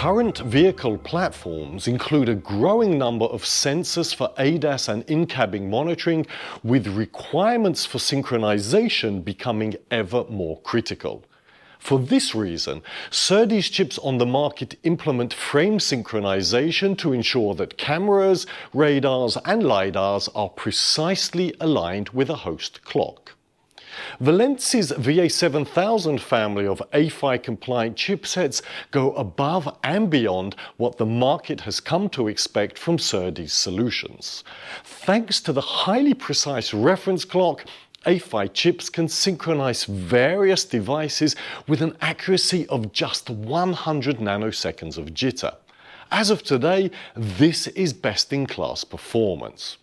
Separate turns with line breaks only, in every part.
Current vehicle platforms include a growing number of sensors for ADAS and in-cabin monitoring, with requirements for synchronization becoming ever more critical. For this reason, SerDes chips on the market implement frame synchronization to ensure that cameras, radars and lidars are precisely aligned with a host clock. Valens' VA7000 family of A-PHY-compliant chipsets go above and beyond what the market has come to expect from SerDes solutions. Thanks to the highly precise reference clock, A-PHY chips can synchronize various devices with an accuracy of just 100 nanoseconds of jitter. As of today, this is best-in-class performance.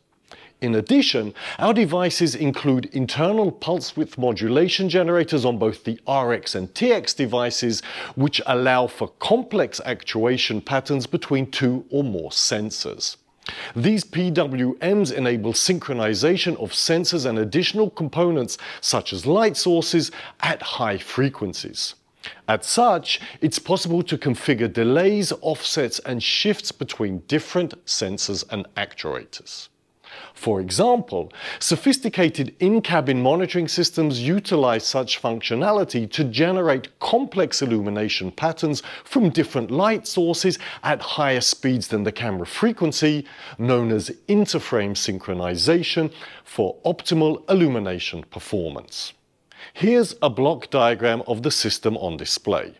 In addition, our devices include internal pulse width modulation generators on both the RX and TX devices, which allow for complex actuation patterns between two or more sensors. These PWMs enable synchronization of sensors and additional components such as light sources at high frequencies. As such, it's possible to configure delays, offsets and shifts between different sensors and actuators. For example, sophisticated in-cabin monitoring systems utilize such functionality to generate complex illumination patterns from different light sources at higher speeds than the camera frequency, known as interframe synchronization, for optimal illumination performance. Here's a block diagram of the system on display.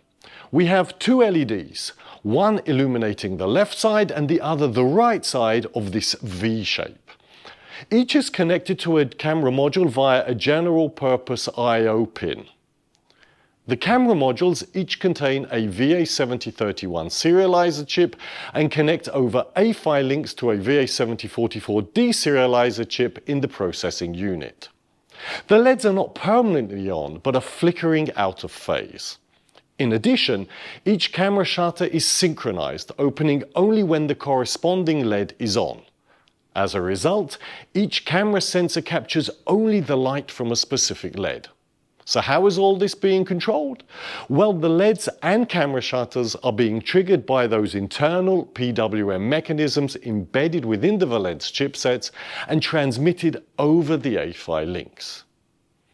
We have two LEDs, one illuminating the left side and the other the right side of this V shape. Each is connected to a camera module via a general-purpose I/O pin. The camera modules each contain a VA7031 serializer chip and connect over A-PHY links to a VA7044 deserializer chip in the processing unit. The LEDs are not permanently on, but are flickering out of phase. In addition, each camera shutter is synchronized, opening only when the corresponding LED is on. As a result, each camera sensor captures only the light from a specific LED. So how is all this being controlled? Well, the LEDs and camera shutters are being triggered by those internal PWM mechanisms embedded within the Valens chipsets and transmitted over the A-PHY links.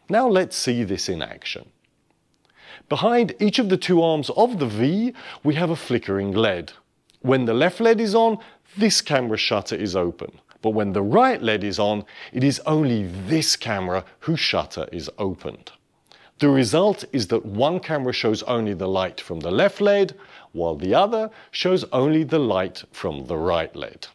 Now let's see this in action. Behind each of the two arms of the V, we have a flickering LED. When the left LED is on, this camera shutter is open. But when the right LED is on, it is only this camera whose shutter is opened. The result is that one camera shows only the light from the left LED, while the other shows only the light from the right LED.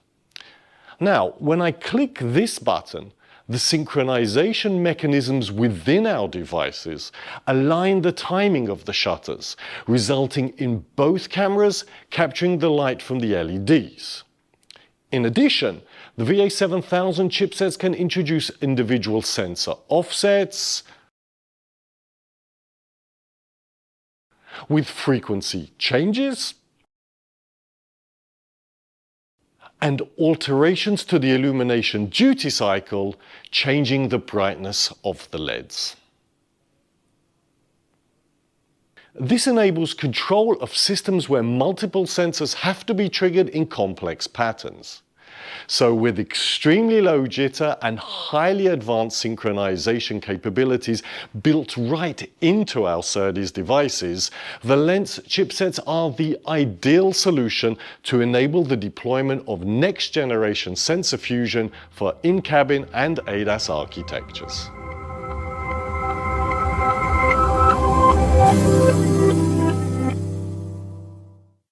Now, when I click this button, the synchronization mechanisms within our devices align the timing of the shutters, resulting in both cameras capturing the light from the LEDs. In addition, the VA7000 chipsets can introduce individual sensor offsets with frequency changes and alterations to the illumination duty cycle, changing the brightness of the LEDs. This enables control of systems where multiple sensors have to be triggered in complex patterns. So with extremely low jitter and highly advanced synchronization capabilities built right into our SerDes devices, Valens chipsets are the ideal solution to enable the deployment of next-generation sensor fusion for in-cabin and ADAS architectures.